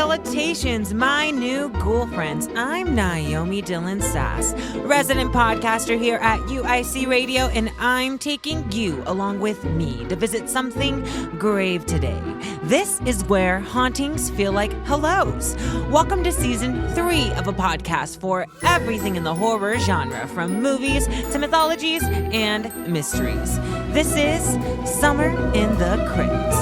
Salutations, my new ghoul friends. I'm Niomi Dylan Sass, resident podcaster here at UIC Radio, and I'm taking you along with me to visit something grave today. This is where hauntings feel like hellos. Welcome to season 3 of a podcast for everything in the horror genre, from movies to mythologies and mysteries. This is Summer in the Crypt.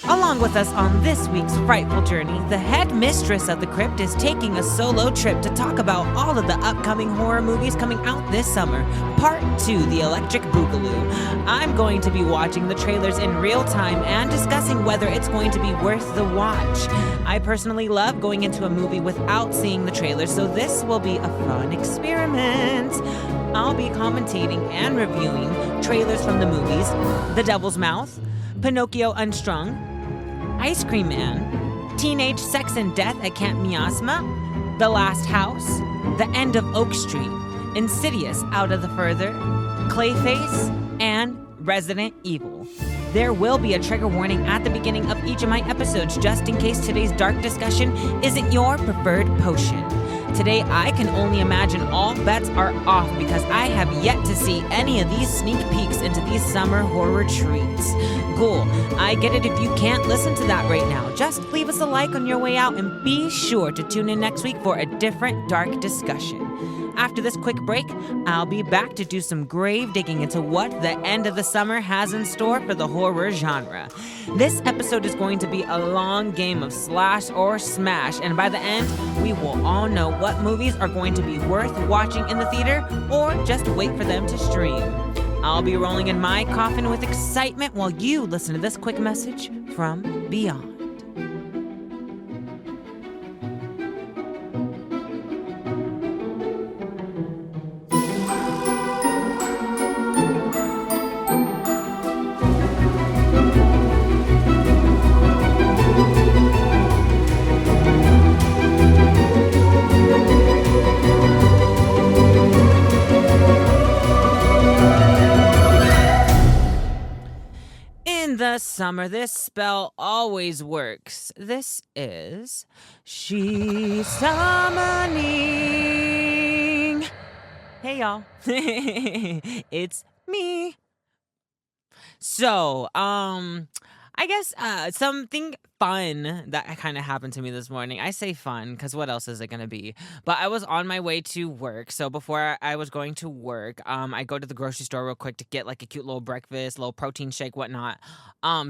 Along with us on this week's frightful journey, the head mistress of the Crypt is taking a solo trip to talk about all of the upcoming horror movies coming out this summer. Part 2, The Electric Boogaloo. I'm going to be watching the trailers in real time and discussing whether it's going to be worth the watch. I personally love going into a movie without seeing the trailers, so this will be a fun experiment. I'll be commentating and reviewing trailers from the movies The Devil's Mouth, Pinocchio Unstrung, Ice Cream Man, Teenage Sex and Death at Camp Miasma, The Last House, The End of Oak Street, Insidious Out of the Further, Clayface, and Resident Evil. There will be a trigger warning at the beginning of each of my episodes, just in case today's dark discussion isn't your preferred potion. Today, I can only imagine all bets are off because I have yet to see any of these sneak peeks into these summer horror treats. Cool, I get it if you can't listen to that right now. Just leave us a like on your way out and be sure to tune in next week for a different dark discussion. After this quick break, I'll be back to do some grave digging into what the end of the summer has in store for the horror genre. This episode is going to be a long game of slash or smash, and by the end, we will all know what movies are going to be worth watching in the theater or just wait for them to stream. I'll be rolling in my coffin with excitement while you listen to this quick message from beyond. Summer, this spell always works. This is She's Summoning. Hey y'all, it's me. So, I guess something fun that kind of happened to me this morning. I say fun because what else is it going to be? But I was on my way to work. So before I was going to work, I go to the grocery store real quick to get like a cute little breakfast, little protein shake, whatnot.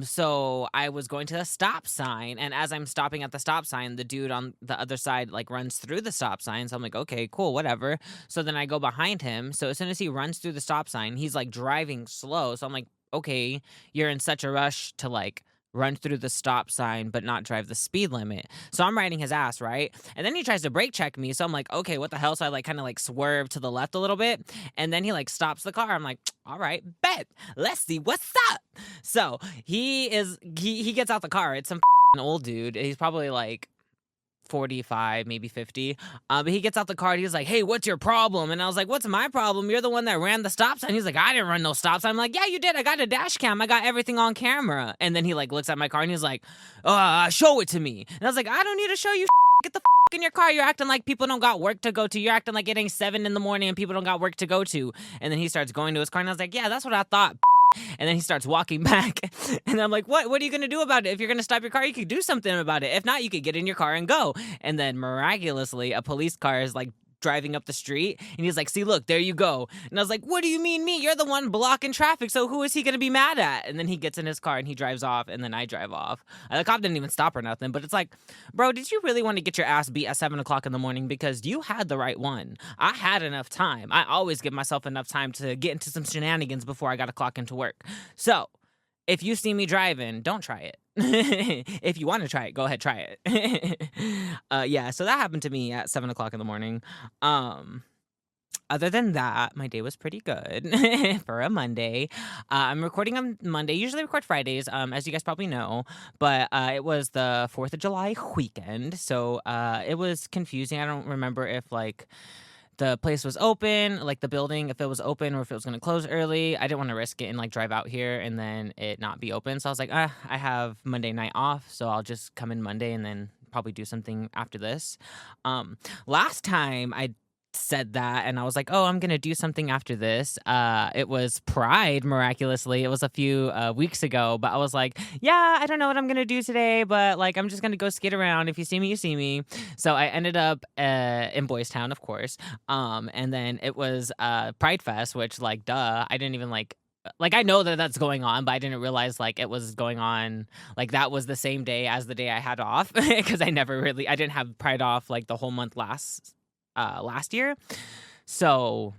So I was going to the stop sign. And as I'm stopping at the stop sign, the dude on the other side like runs through the stop sign. So I'm like, okay, cool, whatever. So then I go behind him. So as soon as he runs through the stop sign, he's like driving slow. So I'm like, okay, you're in such a rush to like run through the stop sign but not drive the speed limit. So I'm riding his ass, right? And then he tries to brake check me. So I'm like, okay, what the hell? So I like kind of like swerve to the left a little bit. And then he like stops the car. I'm like, all right, bet. Let's see what's up. So he gets out the car. It's some old dude. He's probably like 45, maybe 50. But he gets out the car and he's like, hey, what's your problem? And I was like, what's my problem? You're the one that ran the stop sign. He's like, I didn't run no stop sign. I'm like, yeah, you did. I got a dash cam. I got everything on camera. And then he like looks at my car and he's like, show it to me. And I was like, I don't need to show you. Get the in your car. You're acting like people don't got work to go to. You're acting like it ain't 7 a.m. and people don't got work to go to. And then he starts going to his car and I was like, yeah, that's what I thought. And then he starts walking back. And I'm like, what are you going to do about it? If you're going to stop your car, you could do something about it. If not, you could get in your car and go. And then miraculously, a police car is like driving up the street. And he's like, see, look, there you go. And I was like, what do you mean me? You're the one blocking traffic. So who is he going to be mad at? And then he gets in his car and he drives off. And then I drive off. The cop didn't even stop or nothing. But it's like, bro, did you really want to get your ass beat at 7 o'clock in the morning? Because you had the right one. I had enough time. I always give myself enough time to get into some shenanigans before I got to clock into work. So if you see me driving, don't try it. If you want to try it, go ahead, try it. Yeah, so that happened to me at 7 o'clock in the morning. Other than that, my day was pretty good for a Monday. I'm recording on Monday. Usually record Fridays, as you guys probably know. But it was the 4th of July weekend, so it was confusing. I don't remember if, like, the place was open, like the building, if it was open or if it was gonna close early. I didn't want to risk it and like drive out here and then it not be open. So I was like, I have Monday night off, so I'll just come in Monday and then probably do something after this. Um, Last time I said that and I was like, "Oh, I'm gonna do something after this." It was Pride, miraculously. It was a few weeks ago, but I was like, "Yeah, I don't know what I'm gonna do today, but like I'm just gonna go skate around. If you see me, you see me." So I ended up in Boys Town, of course. And then it was Pride Fest, which like, duh, I didn't even like I know that that's going on, but I didn't realize like it was going on like that was the same day as the day I had off because I didn't have Pride off like the whole month last year. So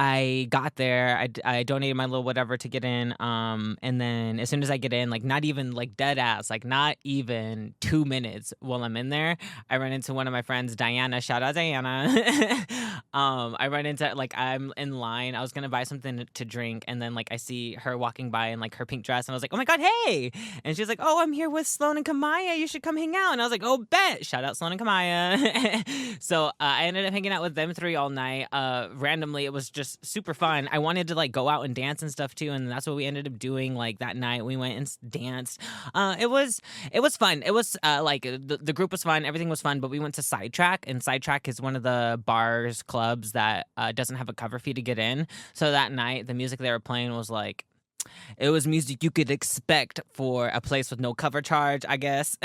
I got there, I donated my little whatever to get in, and then as soon as I get in, like, not even, like, dead ass, like, not even 2 minutes while I'm in there, I run into one of my friends, Diana, shout out Diana. I run into like, I'm in line, I was gonna buy something to drink, and then, like, I see her walking by in, like, her pink dress, and I was like, "Oh my god, hey!" And she's like, "Oh, I'm here with Sloan and Kamaya, you should come hang out." And I was like, "Oh, bet!" Shout out Sloan and Kamaya. So, I ended up hanging out with them 3 all night, randomly, it was just super fun. I wanted to like go out and dance and stuff too, and that's what we ended up doing. Like that night, we went and danced. It was fun. It was like the group was fun. Everything was fun. But we went to Sidetrack, and Sidetrack is one of the bars clubs that doesn't have a cover fee to get in. So that night, the music they were playing was like it was music you could expect for a place with no cover charge, I guess.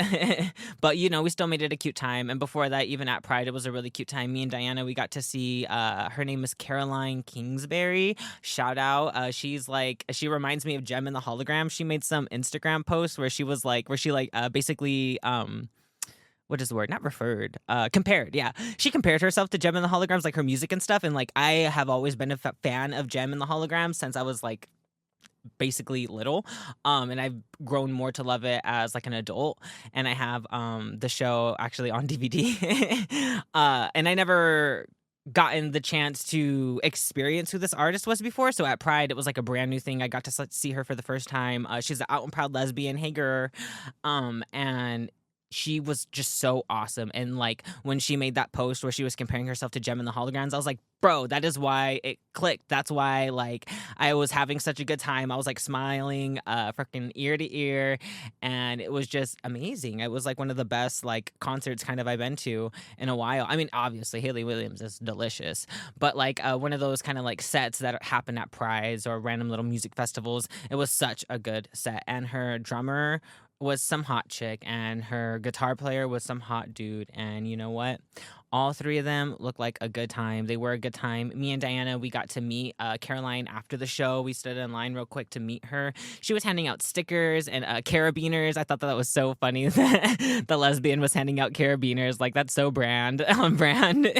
But we still made it a cute time. And before that, even at Pride, it was a really cute time. Me and Diana, we got to see her name is Caroline Kingsbury. Shout out. She reminds me of Gem in the Hologram. She made some Instagram posts where she basically what is the word? Not referred. Compared. Yeah, she compared herself to Gem in the Holograms, like her music and stuff. And like I have always been a fan of Gem in the Holograms since I was like basically little, and I've grown more to love it as like an adult, and I have the show actually on DVD. And I never gotten the chance to experience who this artist was before, so at Pride it was like a brand new thing. I got to see her for the first time. She's an out and proud lesbian, hey girl. And she was just so awesome. And like when she made that post where she was comparing herself to Gem in the Holograms, I was like, bro, that is why it clicked. That's why like I was having such a good time. I was like smiling freaking ear to ear, and it was just amazing. It was like one of the best like concerts kind of I've been to in a while. I mean, obviously Haley Williams is delicious, but like one of those kind of like sets that happen at Prides or random little music festivals, it was such a good set. And her drummer was some hot chick, and her guitar player was some hot dude. And you know what? All 3 of them looked like a good time. They were a good time. Me and Diana, we got to meet Caroline after the show. We stood in line real quick to meet her. She was handing out stickers and carabiners. I thought that was so funny that the lesbian was handing out carabiners. Like, that's so brand on brand.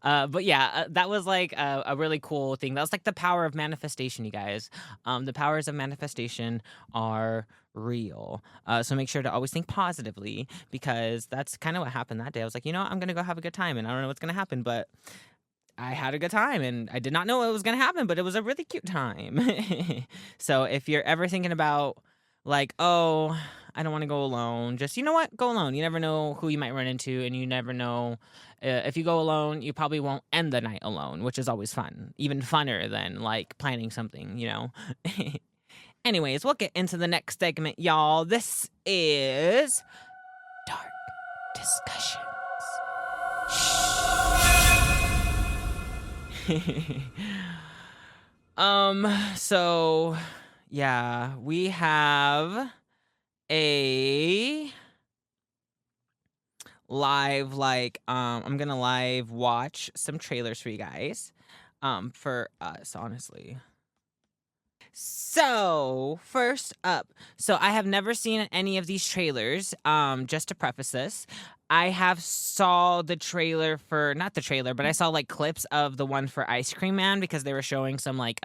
But yeah, that was like a really cool thing. That was like the power of manifestation, you guys. The powers of manifestation are real. So make sure to always think positively, because that's kind of what happened that day. I was like, I'm going to go have a good time, and I don't know what's going to happen, but I had a good time, and I did not know what was going to happen, but it was a really cute time. So if you're ever thinking about like, oh, I don't want to go alone, just, you know what? Go alone. You never know who you might run into, and you never know if you go alone, you probably won't end the night alone, which is always fun. Even funner than like planning something. Anyways, we'll get into the next segment, y'all. This is Dark Discussions. So yeah, we have a live I'm gonna live watch some trailers for you guys for us, honestly. So, first up, I have never seen any of these trailers. Just to preface this, I have saw the trailer for, not the trailer, but I saw like clips of the one for Ice Cream Man, because they were showing some like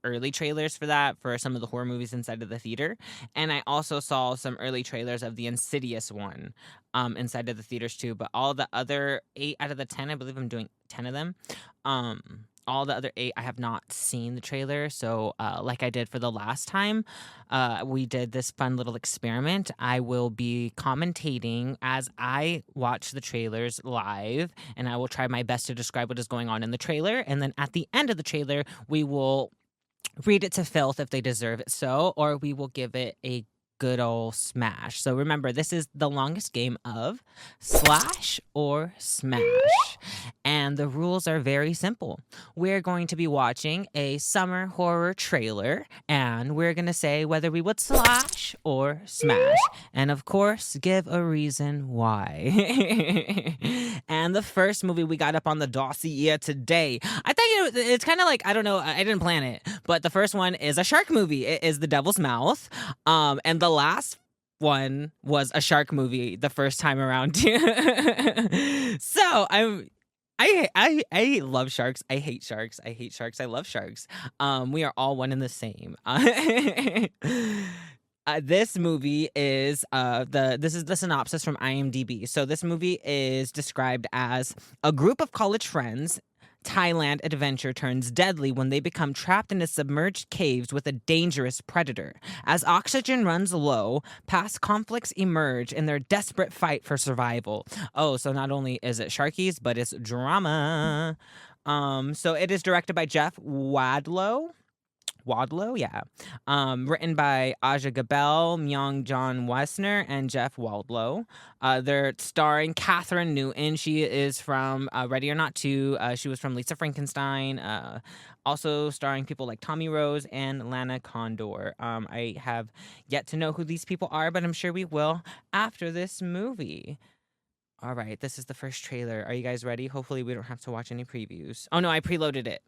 early trailers for that for some of the horror movies inside of the theater. And I also saw some early trailers of the Insidious one inside of the theaters too. But all the other 8 out of the 10, I believe I'm doing 10 of them, all the other 8, I have not seen the trailer. So, like I did for the last time, we did this fun little experiment. I will be commentating as I watch the trailers live, and I will try my best to describe what is going on in the trailer. And then at the end of the trailer, we will read it to filth if they deserve it so, or we will give it a good old smash. So remember, this is the longest game of slash or smash. And the rules are very simple. We're going to be watching a summer horror trailer, and we're going to say whether we would slash or smash. And of course, give a reason why. And the first movie we got up on the dossier today, I think it's kind of like, I don't know, I didn't plan it, but the first one is a shark movie. It is The Devil's Mouth. And the last one was a shark movie the first time around too. So I love sharks. I hate sharks. I hate sharks. I love sharks. We are all one and the same. This movie is this is the synopsis from IMDb. So this movie is described as a group of college friends. Thailand adventure turns deadly when they become trapped in a submerged caves with a dangerous predator. As oxygen runs low, past conflicts emerge in their desperate fight for survival. Oh, so not only is it Sharkies, but it's drama. So it is directed by Jeff Wadlow. Yeah. Written by Aja Gabel, Myung John Wessner, and Jeff Waldlow. They're starring Catherine Newton. She is from Ready or Not 2. She was from Lisa Frankenstein. Also starring people like Tommy Rose and Lana Condor. I have yet to know who these people are, but I'm sure we will after this movie. All right, this is the first trailer. Are you guys ready? Hopefully we don't have to watch any previews. Oh no, I preloaded it.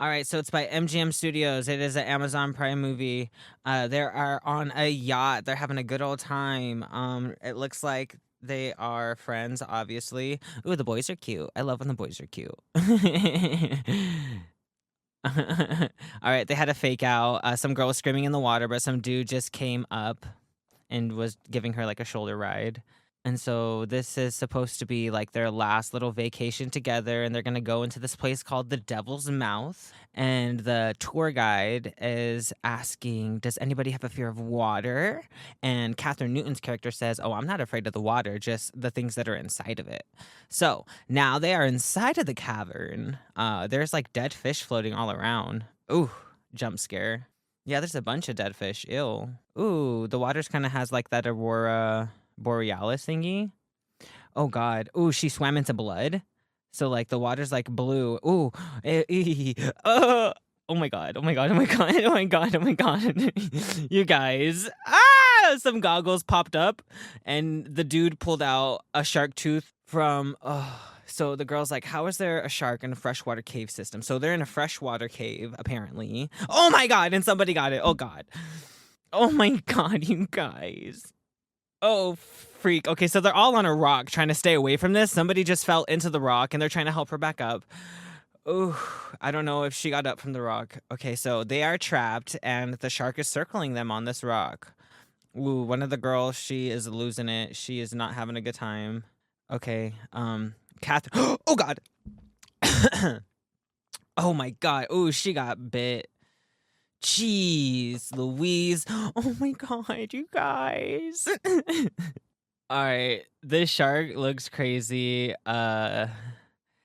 All right, so it's by MGM Studios. It is an Amazon Prime movie. They are on a yacht. They're having a good old time. It looks like they are friends, obviously. Ooh, the boys are cute. I love when the boys are cute. All right, they had a fake out. Some girl was screaming in the water, but some dude just came up and was giving her like a shoulder ride. And so this is supposed to be like their last little vacation together, and they're going to go into this place called the Devil's Mouth. And the tour guide is asking, does anybody have a fear of water? And Catherine Newton's character says, oh, I'm not afraid of the water, just the things that are inside of it. So now they are inside of the cavern. There's like dead fish floating all around. Ooh, jump scare. Yeah, there's a bunch of dead fish. Ew. Ooh, the water's kind of has like that Aurora Borealis thingy. Oh god. Ooh, she swam into blood. So like the water's like blue. Ooh. Oh my god. Oh my god. Oh my god. Oh my god. Oh my god. You guys. Some goggles popped up and the dude pulled out a shark tooth from so the girl's like, how is there a shark in a freshwater cave system? So they're in a freshwater cave, apparently. Oh my god, and somebody got it. Oh god. Oh my god, you guys. Oh, freak. Okay, so they're all on a rock trying to stay away from this. Somebody just fell into the rock, and they're trying to help her back up. Ooh, I don't know if she got up from the rock. Okay, so they are trapped, and the shark is circling them on this rock. Ooh, one of the girls, she is losing it. She is not having a good time. Okay, Catherine. Oh, God. Oh, my God. Ooh, she got bit. Jeez, Louise. Oh my god, you guys. All right, this shark looks crazy. I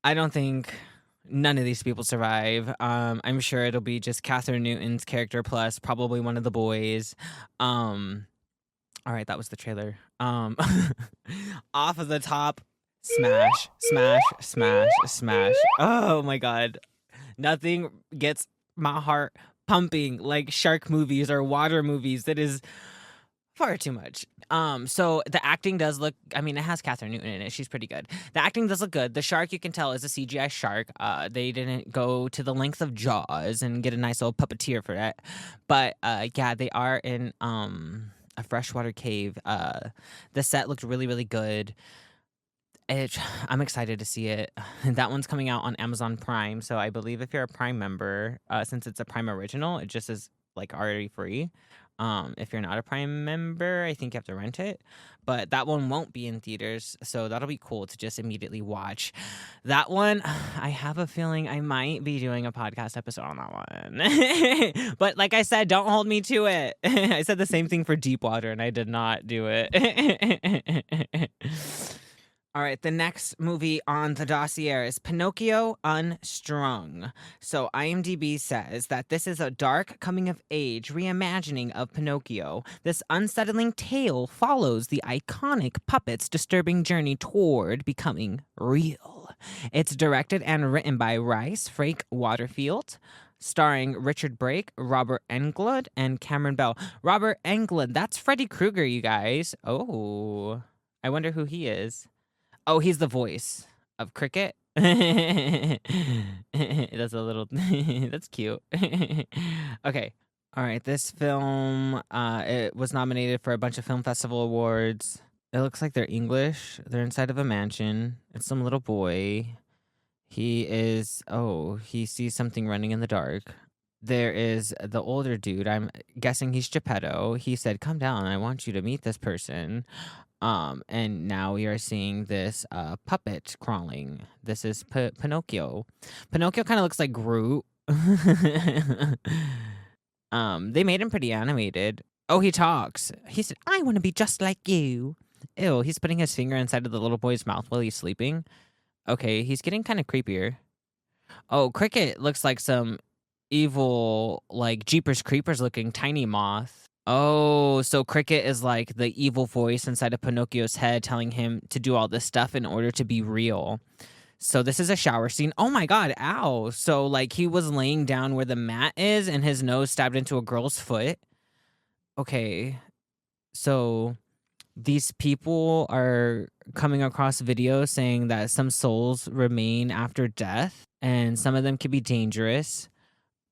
don't think none of these people survive. I'm sure it'll be just Catherine Newton's character plus probably one of the boys. All right, that was the trailer. Off of the top, smash, smash, smash, smash. Oh my god. Nothing gets my heart pumping like shark movies or water movies. That is far too much. So the acting does look, I mean, it has Catherine Newton in it. She's pretty good. The acting does look good. The shark, you can tell, is a CGI shark. They didn't go to the length of Jaws and get a nice old puppeteer for that. But yeah, they are in a freshwater cave. The set looked really, really good. I'm excited to see it. That one's coming out on Amazon Prime, so I believe if you're a Prime member, since it's a Prime original, it just is like already free. If you're not a Prime member, I think you have to rent it. But that one won't be in theaters, so that'll be cool to just immediately watch. That one, I have a feeling I might be doing a podcast episode on that one. But like I said, don't hold me to it. I said the same thing for Deepwater, and I did not do it. All right, the next movie on the dossier is Pinocchio Unstrung. So IMDb says that this is a dark coming-of-age reimagining of Pinocchio. This unsettling tale follows the iconic puppet's disturbing journey toward becoming real. It's directed and written by Rice Frake Waterfield, starring Richard Brake, Robert Englund, and Cameron Bell. Robert Englund, that's Freddy Krueger, you guys. Oh, I wonder who he is. Oh, he's the voice of Cricket. That's a little. That's cute. Okay. All right. This film, it was nominated for a bunch of film festival awards. It looks like they're English. They're inside of a mansion. It's some little boy. He sees something running in the dark. There is the older dude. I'm guessing he's Geppetto. He said, "Come down. I want you to meet this person." And now we are seeing this puppet crawling. This is Pinocchio. Pinocchio kind of looks like Groot. They made him pretty animated. Oh, he talks. He said, "I want to be just like you." Ew, he's putting his finger inside of the little boy's mouth while he's sleeping. Okay, he's getting kind of creepier. Oh, Cricket looks like some evil, like Jeepers Creepers looking tiny moth. Oh, so Cricket is like the evil voice inside of Pinocchio's head telling him to do all this stuff in order to be real. So this is a shower scene. Oh my god, ow. So like he was laying down where the mat is and his nose stabbed into a girl's foot. Okay. So these people are coming across videos saying that some souls remain after death and some of them can be dangerous.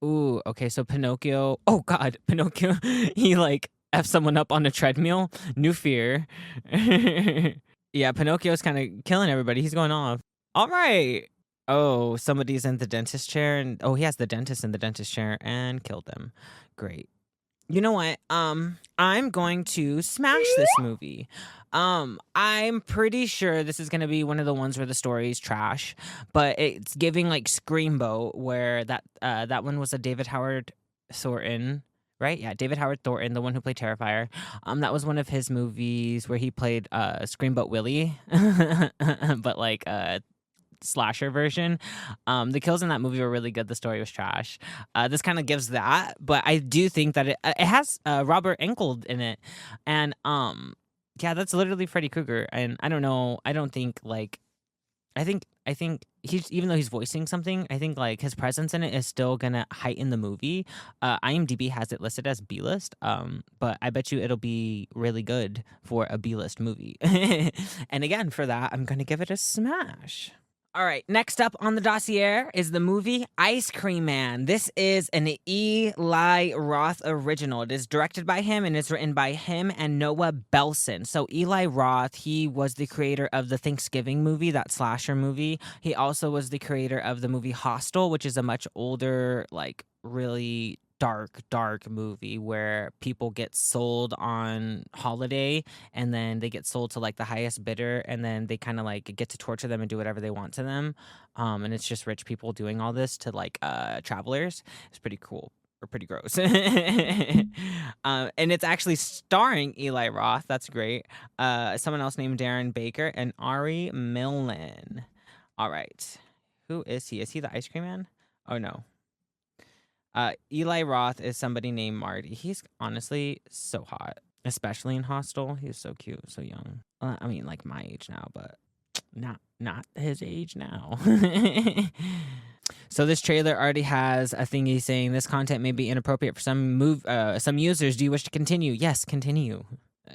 Ooh, okay, so Pinocchio. Oh God, Pinocchio. He like F someone up on a treadmill. New fear. Yeah, Pinocchio's kind of killing everybody. He's going off. All right. Oh, somebody's in the dentist chair, and he has the dentist in the dentist chair and killed them. Great. You know what? I'm going to smash this movie. I'm pretty sure this is gonna be one of the ones where the story is trash, but it's giving like Screamboat, where that one was a David Howard Thornton, right? Yeah, David Howard Thornton, the one who played Terrifier. That was one of his movies where he played Screamboat Willie, but like slasher version. The kills in that movie were really good. The story was trash. This kind of gives that, but I do think that it has Robert Englund in it, and yeah, that's literally Freddy Krueger. And I don't know. I don't think like I think he's, even though he's voicing something, I think like his presence in it is still gonna heighten the movie. IMDb has it listed as B-list, but I bet you it'll be really good for a B-list movie. And again, for that, I'm gonna give it a smash. All right, next up on the dossier is the movie Ice Cream Man. This is an Eli Roth original. It is directed by him and it's written by him and Noah Belson. So Eli Roth, he was the creator of the Thanksgiving movie, that slasher movie. He also was the creator of the movie Hostel, which is a much older, like really dark movie where people get sold on holiday and then they get sold to like the highest bidder and then they kind of like get to torture them and do whatever they want to them, and it's just rich people doing all this to like travelers. It's pretty cool or pretty gross. And it's actually starring Eli Roth. That's great. Someone else named Darren Baker and Ari Millen. All right, who is he? Is he the Ice Cream Man? Oh no. Eli Roth is somebody named Marty. He's honestly so hot, especially in Hostel. He's so cute, so young. I mean, like my age now, but not his age now. So this trailer already has a thingy saying this content may be inappropriate for some users. Do you wish to continue? Yes, continue.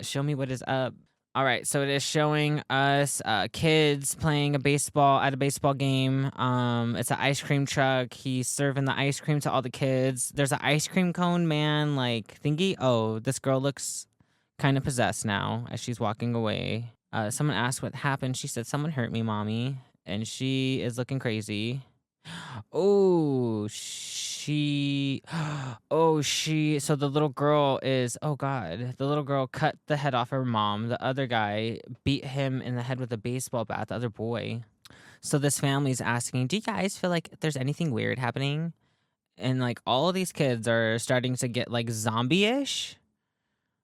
Show me what is up. All right, so it is showing us kids playing at a baseball game. It's an ice cream truck. He's serving the ice cream to all the kids. There's an ice cream cone man like thingy. Oh, this girl looks kind of possessed now as she's walking away. Someone asked what happened. She said, "Someone hurt me, mommy," and she is looking crazy. Oh, she so the little girl is, oh god, the little girl cut the head off her mom. The other guy beat him in the head with a baseball bat, the other boy. So this family's asking, do you guys feel like there's anything weird happening? And like all of these kids are starting to get like zombie-ish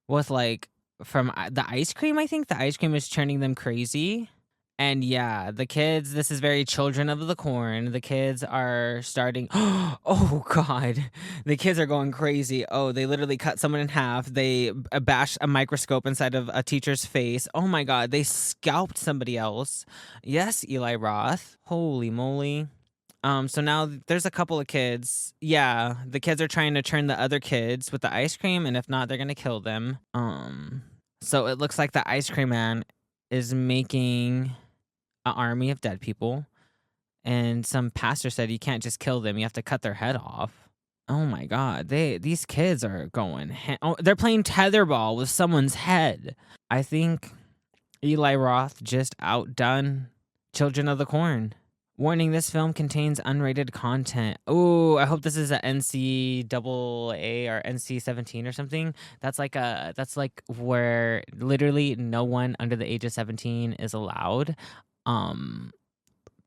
with like from the ice cream. I think the ice cream is turning them crazy. And yeah, the kids, this is very Children of the Corn. The kids are starting, oh God, the kids are going crazy. Oh, they literally cut someone in half. They bashed a microscope inside of a teacher's face. Oh my God, they scalped somebody else. Yes, Eli Roth. Holy moly. So now there's a couple of kids. Yeah, the kids are trying to turn the other kids with the ice cream, and if not, they're gonna kill them. So it looks like the ice cream man is making an army of dead people, and some pastor said you can't just kill them, you have to cut their head off. Oh my God, these kids are going. They're playing tetherball with someone's head. I think Eli Roth just outdone Children of the Corn. Warning: this film contains unrated content. Oh, I hope this is a NCAA or NC-17 or something. That's like where literally no one under the age of 17 is allowed.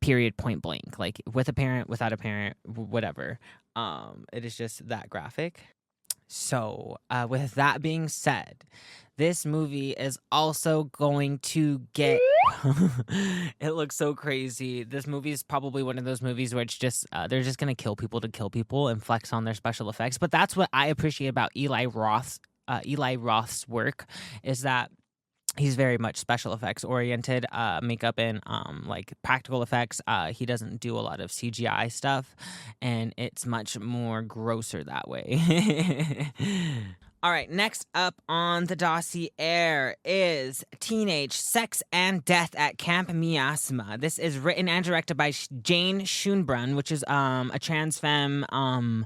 Period, point blank. Like with a parent, without a parent, whatever. It is just that graphic. So, with that being said, this movie is also going to get. It looks so crazy. This movie is probably one of those movies where it's just they're just gonna kill people to kill people and flex on their special effects. But that's what I appreciate about Eli Roth's work, is that he's very much special effects oriented, makeup and like practical effects. He doesn't do a lot of CGI stuff, and it's much more grosser that way. All right, next up on the dossier is Teenage Sex and Death at Camp Miasma. This is written and directed by Jane Schoenbrunn, which is a trans femme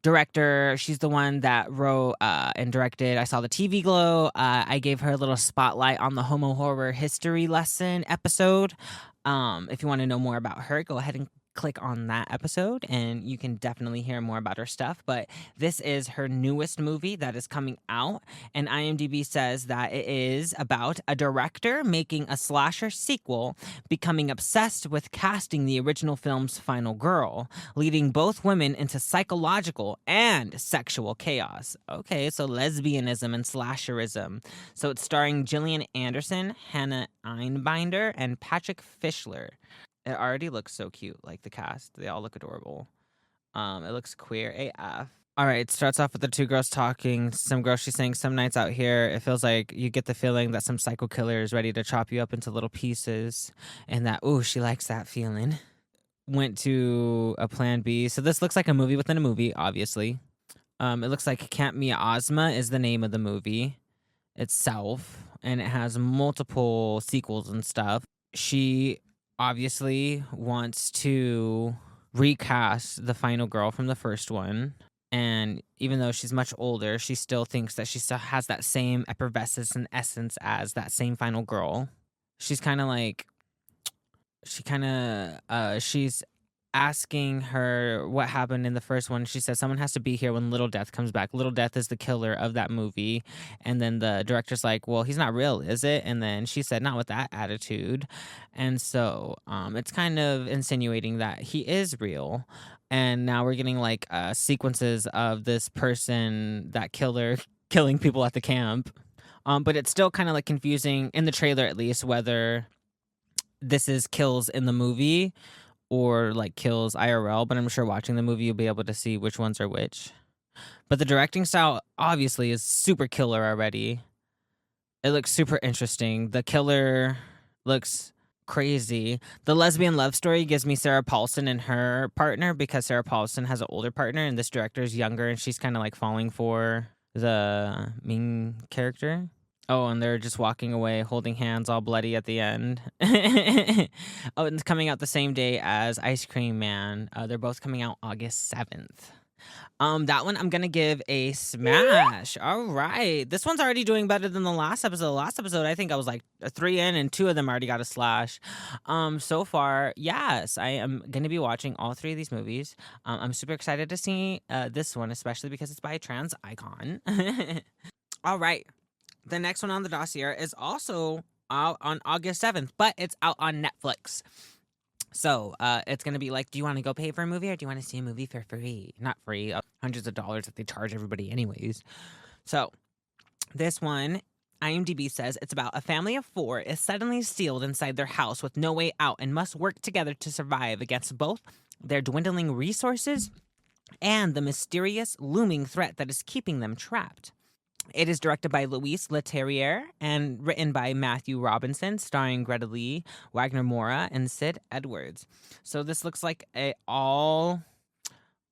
director. She's the one that wrote and directed I Saw the TV Glow. I gave her a little spotlight on the Homo Horror History Lesson episode. If you want to know more about her, go ahead and click on that episode and you can definitely hear more about her stuff. But this is her newest movie that is coming out, and IMDb says that it is about a director making a slasher sequel, becoming obsessed with casting the original film's final girl, leading both women into psychological and sexual chaos. Okay, so lesbianism and slasherism. So it's starring Gillian Anderson, Hannah Einbinder, and Patrick Fischler. It already looks so cute, like the cast. They all look adorable. It looks queer AF. All right, it starts off with the two girls talking. Some girl, she's saying, some nights out here, it feels like you get the feeling that some psycho killer is ready to chop you up into little pieces. And that, ooh, she likes that feeling. Went to a plan B. So this looks like a movie within a movie, obviously. It looks like Camp Miasma is the name of the movie itself. And it has multiple sequels and stuff. She obviously wants to recast the final girl from the first one, and even though she's much older, she still thinks that she still has that same effervescence and essence as that same final girl. She's asking her what happened in the first one. She says someone has to be here when Little Death comes back. Little Death is the killer of that movie. And then the director's like, well, he's not real, is it? And then she said, not with that attitude. And so it's kind of insinuating that he is real. And now we're getting like sequences of this person, that killer, killing people at the camp. But it's still kind of like confusing, in the trailer at least, whether this is kills in the movie or like kills IRL, but I'm sure watching the movie you'll be able to see which ones are which. But the directing style obviously is super killer already. It looks super interesting. The killer looks crazy. The lesbian love story gives me Sarah Paulson and her partner, because Sarah Paulson has an older partner and this director is younger, and she's kind of like falling for the main character. Oh, and they're just walking away, holding hands, all bloody at the end. Oh, and it's coming out the same day as Ice Cream Man. They're both coming out August 7th. That one I'm gonna give a smash. All right. This one's already doing better than the last episode. The last episode, I think I was like 3 in and 2 of them already got a slash. So far, yes, I am gonna be watching all 3 of these movies. I'm super excited to see this one, especially because it's by a trans icon. All right. The next one on the dossier is also out on August 7th, but it's out on Netflix. So it's going to be like, do you want to go pay for a movie or do you want to see a movie for free? Not free, hundreds of dollars that they charge everybody anyways. So this one, IMDb says it's about a family of 4 is suddenly sealed inside their house with no way out and must work together to survive against both their dwindling resources and the mysterious looming threat that is keeping them trapped. It is directed by Luis Leterrier and written by Matthew Robinson, starring Greta Lee, Wagner Moura, and Sid Edwards. So this looks like the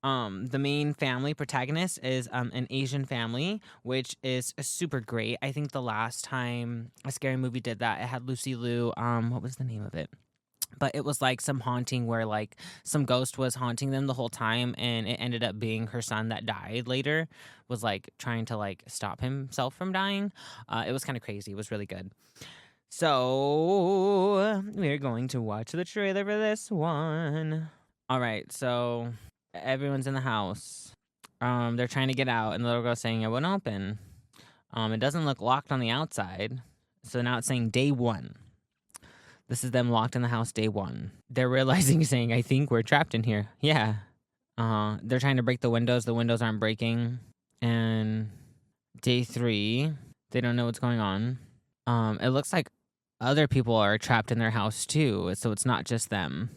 main family protagonist is an Asian family, which is super great. I think the last time a scary movie did that, it had Lucy Liu. What was the name of it? But it was like some haunting where like some ghost was haunting them the whole time, and it ended up being her son that died later, was like trying to like stop himself from dying. It was kind of crazy. It was really good. So we're going to watch the trailer for this one. All right, so everyone's in the house. They're trying to get out, and the little girl's saying it wouldn't open. It doesn't look locked on the outside, so now it's saying day 1. This is them locked in the house day 1. They're realizing, saying, I think we're trapped in here. Yeah. They're trying to break the windows. The windows aren't breaking. And day 3, they don't know what's going on. It looks like other people are trapped in their house too. So it's not just them.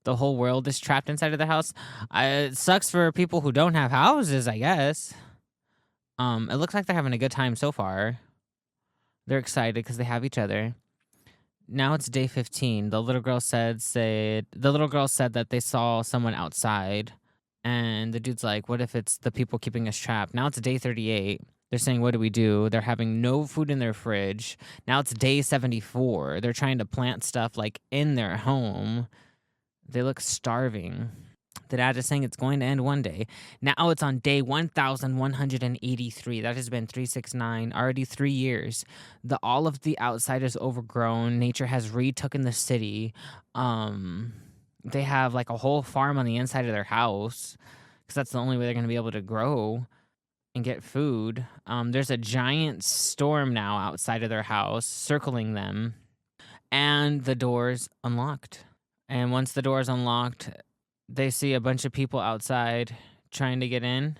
The whole world is trapped inside of the house. It sucks for people who don't have houses, I guess. It looks like they're having a good time so far. They're excited because they have each other. Now it's day 15. The little girl said that they saw someone outside, and the dude's like, what if it's the people keeping us trapped? Now it's day 38. They're saying, what do we do? They're having no food in their fridge. Now it's day 74. They're trying to plant stuff like in their home. They look starving. The dad is saying it's going to end one day. Now it's on day 1,183. That has been 369, already 3 years. All of the outside is overgrown. Nature has retooken the city. They have like a whole farm on the inside of their house because that's the only way they're going to be able to grow and get food. There's a giant storm now outside of their house circling them, and the door's unlocked. And once the door's unlocked, they see a bunch of people outside trying to get in.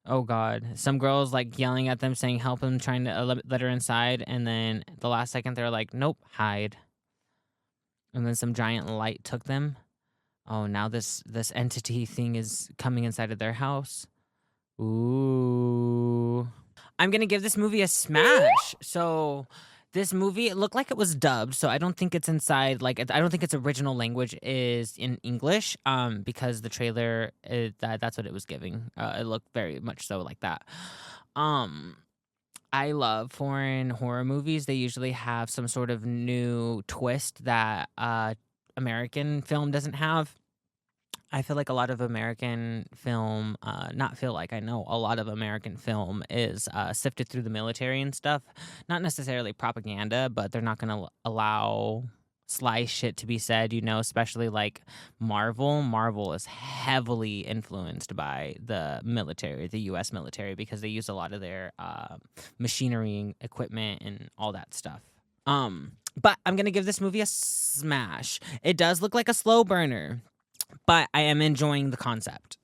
Oh, God. Some girls, like, yelling at them, saying, help them, trying to let her inside. And then the last second, they're like, nope, hide. And then some giant light took them. Oh, now this entity thing is coming inside of their house. Ooh. I'm going to give this movie a smash. So this movie, it looked like it was dubbed, so I don't think it's inside, like, I don't think its original language is in English, because the trailer, that's what it was giving. It looked very much so like that. I love foreign horror movies. They usually have some sort of new twist that American film doesn't have. I feel like a lot of American film, I know a lot of American film is sifted through the military and stuff. Not necessarily propaganda, but they're not going to allow sly shit to be said, especially like Marvel. Marvel is heavily influenced by the military, the U.S. military, because they use a lot of their machinery, equipment, and all that stuff. But I'm going to give this movie a smash. It does look like a slow burner, but I am enjoying the concept.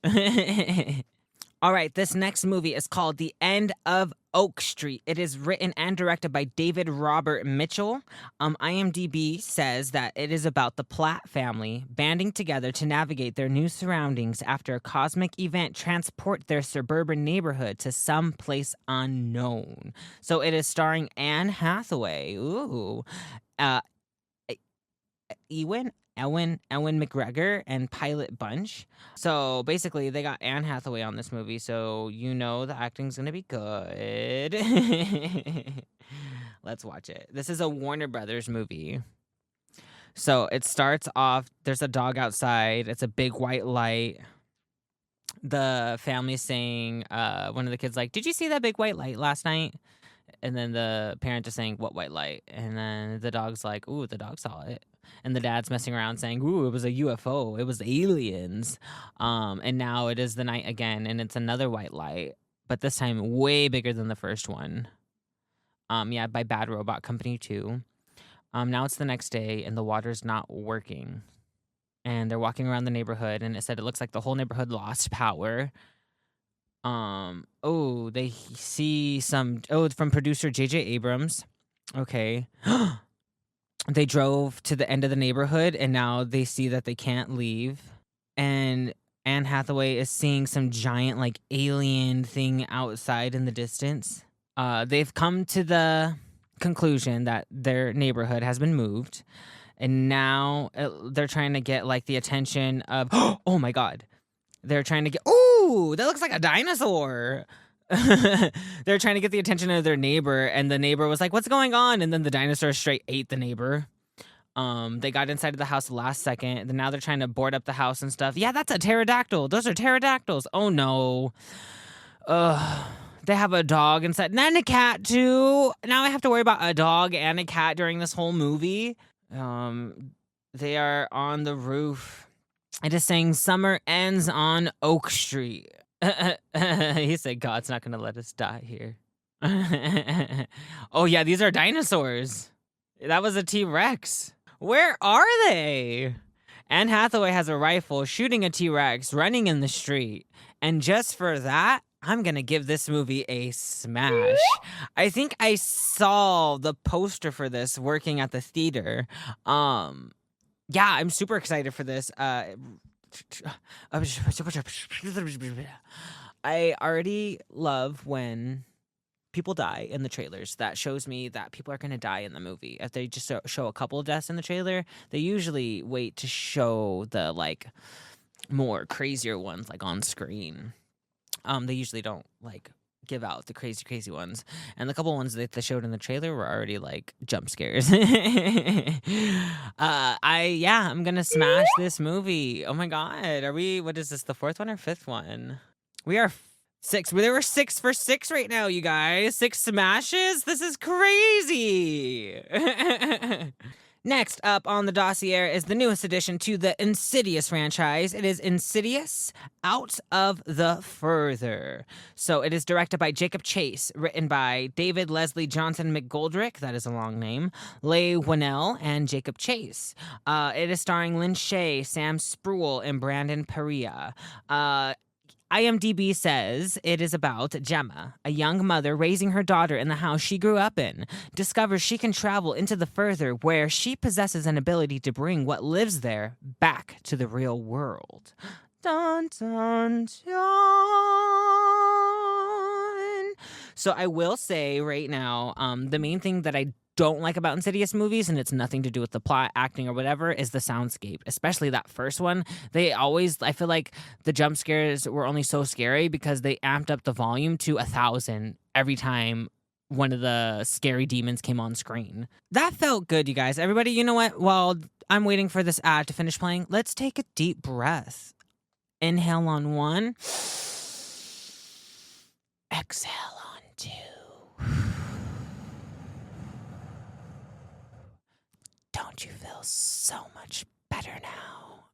All right, this next movie is called The End of Oak Street. It is written and directed by David Robert Mitchell. IMDb says that it is about the Platt family banding together to navigate their new surroundings after a cosmic event transport their suburban neighborhood to some place unknown. So it is starring Anne Hathaway. Ooh. Ewan McGregor and Pilot Bunch. So basically, they got Anne Hathaway on this movie, so the acting's gonna be good. Let's watch it. This is a Warner Brothers movie. So it starts off, there's a dog outside. It's a big white light. the family saying, one of the kids like, "Did you see that big white light last night?" And then the parent is saying, "What white light?" And then the dog's like, "Ooh, the dog saw it." And the dad's messing around saying, "Ooh, it was a UFO. It was aliens." And now it is the night again, and it's another white light, but this time way bigger than the first one. Yeah, by Bad Robot Company 2. Now it's the next day, and the water's not working. And they're walking around the neighborhood, and it said it looks like the whole neighborhood lost power. They see some. Oh, from producer J.J. Abrams. Okay. They drove to the end of the neighborhood, and now they see that they can't leave. And Anne Hathaway is seeing some giant, like, alien thing outside in the distance. They've come to the conclusion that their neighborhood has been moved, and now they're trying to get, like, the attention of. Oh my God. They're trying to get. Ooh, that looks like a dinosaur. They're trying to get the attention of their neighbor, and the neighbor was like, "What's going on?" And then the dinosaur straight ate the neighbor. They got inside of the house last second, and now they're trying to board up the house and stuff. Yeah, that's a pterodactyl. Those are pterodactyls. Oh no. They have a dog inside, and a cat too. Now I have to worry about a dog and a cat during this whole movie. They are on the roof. It is saying summer ends on Oak Street. He said, "God's not going to let us die here." Oh, yeah, these are dinosaurs. That was a T-Rex. Where are they? Anne Hathaway has a rifle shooting a T-Rex running in the street. And just for that, I'm going to give this movie a smash. I think I saw the poster for this working at the theater. Yeah, I'm super excited for this. I already love when people die in the trailers. That shows me that people are going to die in the movie. If they just show a couple of deaths in the trailer, they usually wait to show the, like, more crazier ones, like, on screen. They usually don't, like, give out the crazy ones, and the couple ones that they showed in the trailer were already, like, jump scares. I'm gonna smash this movie. Oh my God, what is this, the fourth one or fifth one? We are six. There were 6 for 6 right now, you guys. 6 smashes. This is crazy. Next up on the dossier is the newest addition to the Insidious franchise. It is Insidious Out of the Further. So it is directed by Jacob Chase, written by David Leslie Johnson McGoldrick, that is a long name, Leigh Whannell, and Jacob Chase. It is starring Lynn Shay, Sam Spruill, and Brandon Perea. IMDb says it is about Gemma, a young mother raising her daughter in the house she grew up in, discovers she can travel into the further where she possesses an ability to bring what lives there back to the real world. Dun, dun, dun. So I will say right now, the main thing that I don't like about Insidious movies, and it's nothing to do with the plot, acting, or whatever, is the soundscape, especially that first one. I feel like the jump scares were only so scary because they amped up the volume to 1,000 every time one of the scary demons came on screen. That felt good, you guys. Everybody, you know what? While I'm waiting for this ad to finish playing, let's take a deep breath. Inhale on 1. Exhale on 2. Don't you feel so much better now?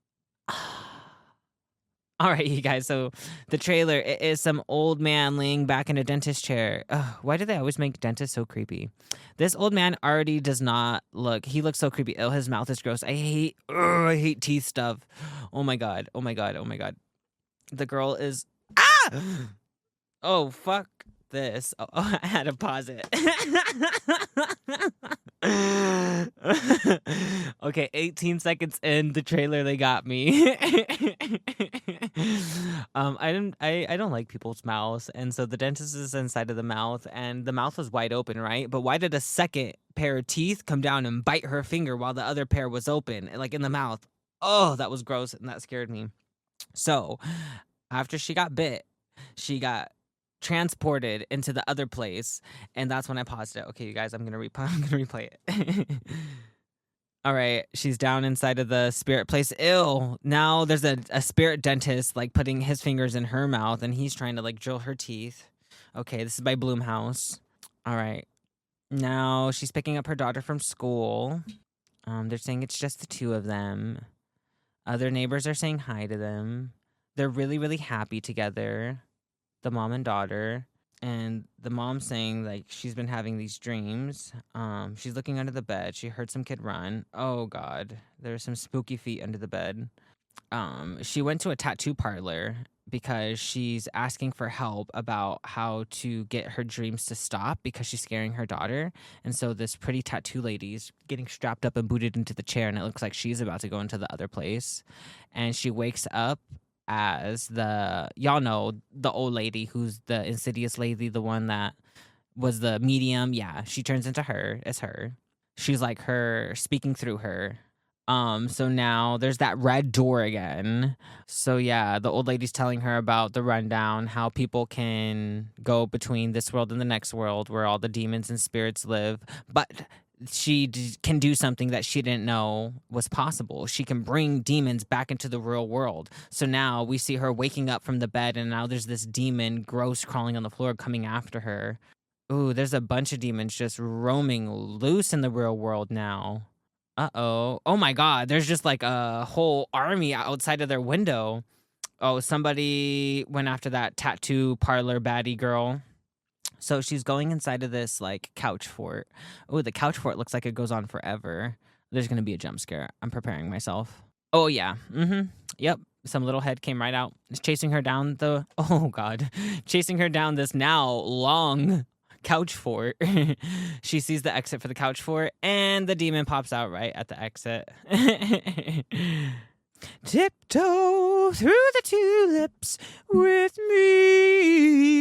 All right, you guys, so the trailer is some old man laying back in a dentist chair. Why do they always make dentists so creepy? This old man already does not look, he looks so creepy. Oh, his mouth is gross. I hate teeth stuff. Oh my God. The girl is, oh, fuck this. Oh, I had to pause it. Okay, 18 seconds in the trailer, they got me. I don't like people's mouths, and so the dentist is inside of the mouth, and the mouth was wide open, right? But why did a second pair of teeth come down and bite her finger while the other pair was open, like in the mouth? Oh, that was gross, and that scared me. So, after she got bit, she got transported into the other place, and that's when I paused it. Okay, you guys, I'm gonna replay it. All right, she's down inside of the spirit place. Ew. Now there's a spirit dentist like putting his fingers in her mouth and he's trying to like drill her teeth. Okay, this is by Bloomhouse. All right. Now she's picking up her daughter from school. They're saying it's just the two of them. Other neighbors are saying hi to them. They're really, really happy together, the mom and daughter. And the mom's saying, like, she's been having these dreams. She's looking under the bed. She heard some kid run. Oh, God. There's some spooky feet under the bed. She went to a tattoo parlor because she's asking for help about how to get her dreams to stop because she's scaring her daughter. And so this pretty tattoo lady's getting strapped up and booted into the chair, and it looks like she's about to go into the other place. And she wakes up as y'all know, the old lady who's the Insidious lady, the one that was the medium. Yeah, she turns into her as her. She's like her speaking through her. So now there's that red door again. So yeah, the old lady's telling her about the rundown, how people can go between this world and the next world where all the demons and spirits live. But she can do something that she didn't know was possible. She can bring demons back into the real world. So now we see her waking up from the bed and now there's this demon gross crawling on the floor coming after her. Ooh, there's a bunch of demons just roaming loose in the real world now. Uh-oh. Oh my God. There's just like a whole army outside of their window. Oh, somebody went after that tattoo parlor baddie girl. So she's going inside of this like couch fort. Oh, the couch fort looks like it goes on forever. There's going to be a jump scare. I'm preparing myself. Oh, yeah. Yep. Some little head came right out. It's chasing her down oh God. Chasing her down this now long couch fort. She sees the exit for the couch fort and the demon pops out right at the exit. Tiptoe through the tulips with me.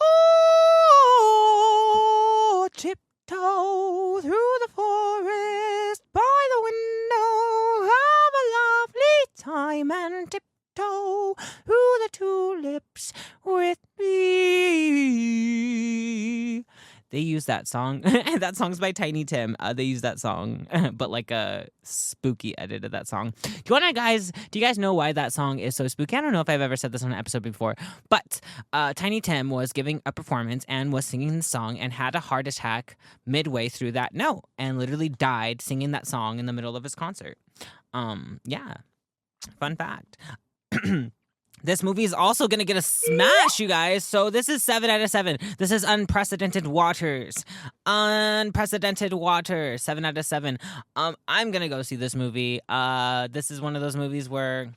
Oh, tiptoe through the forest by the window. Have a lovely time and tiptoe through the tulips with me. They use that song. That song's by Tiny Tim. They use that song, but like a spooky edit of that song. Do you guys know why that song is so spooky? I don't know if I've ever said this on an episode before, but Tiny Tim was giving a performance and was singing the song and had a heart attack midway through that note and literally died singing that song in the middle of his concert. Yeah. Fun fact. This movie is also going to get a smash, you guys. So this is 7 out of 7. This is unprecedented waters. Unprecedented waters. 7 out of 7. I'm going to go see this movie. This is one of those movies where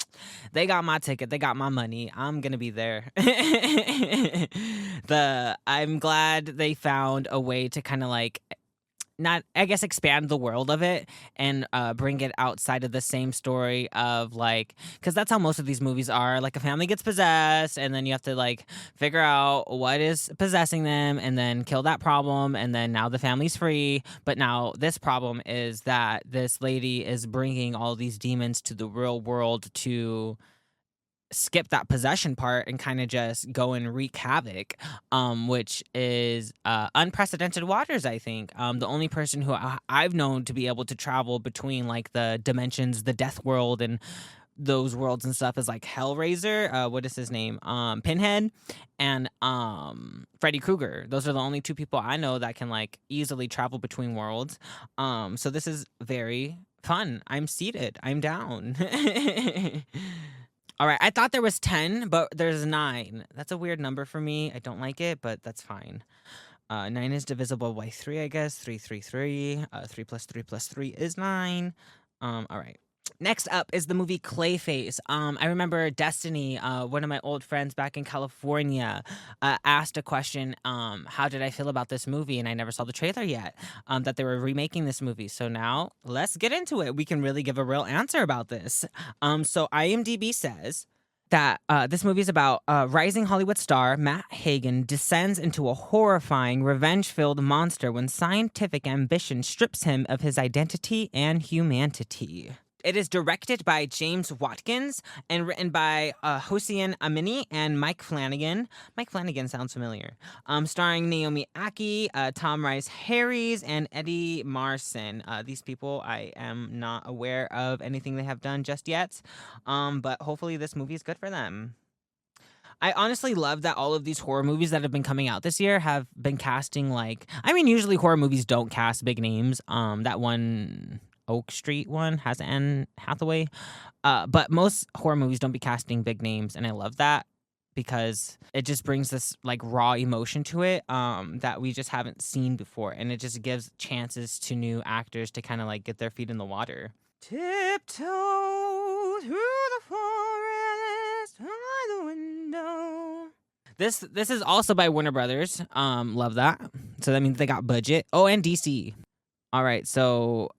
they got my ticket. They got my money. I'm going to be there. I'm glad they found a way to kind of like not, I guess, expand the world of it and bring it outside of the same story of like, because that's how most of these movies are. Like a family gets possessed and then you have to like figure out what is possessing them and then kill that problem. And then now the family's free. But now this problem is that this lady is bringing all these demons to the real world to skip that possession part and kind of just go and wreak havoc, which is unprecedented waters, I think. The only person who I've known to be able to travel between like the dimensions, the death world and those worlds and stuff is like Hellraiser, what is his name? Pinhead and Freddy Krueger. Those are the only two people I know that can like easily travel between worlds. So this is very fun. I'm seated. I'm down. All right, I thought there was 10, but there's 9. That's a weird number for me. I don't like it, but that's fine. 9 is divisible by 3, I guess. 3, 3, 3. 3 plus 3 plus 3 is 9. All right. Next up is the movie Clayface. I remember Destiny, one of my old friends back in California, asked a question, how did I feel about this movie? And I never saw the trailer yet, that they were remaking this movie. So now let's get into it. We can really give a real answer about this. So IMDb says that this movie is about rising Hollywood star Matt Hagen descends into a horrifying, revenge-filled monster when scientific ambition strips him of his identity and humanity. It is directed by James Watkins and written by Hossein Amini and Mike Flanagan. Mike Flanagan sounds familiar. Starring Naomi Aki, Tom Rice Harries, and Eddie Marson. These people, I am not aware of anything they have done just yet, but hopefully this movie is good for them. I honestly love that all of these horror movies that have been coming out this year have been casting usually horror movies don't cast big names. That one Oak Street one has Anne Hathaway. But most horror movies don't be casting big names, and I love that because it just brings this raw emotion to it that we just haven't seen before, and it just gives chances to new actors to kind of get their feet in the water. Tiptoe through the forest by the window. This is also by Warner Brothers. Love that. So that means they got budget. Oh, and DC. All right, so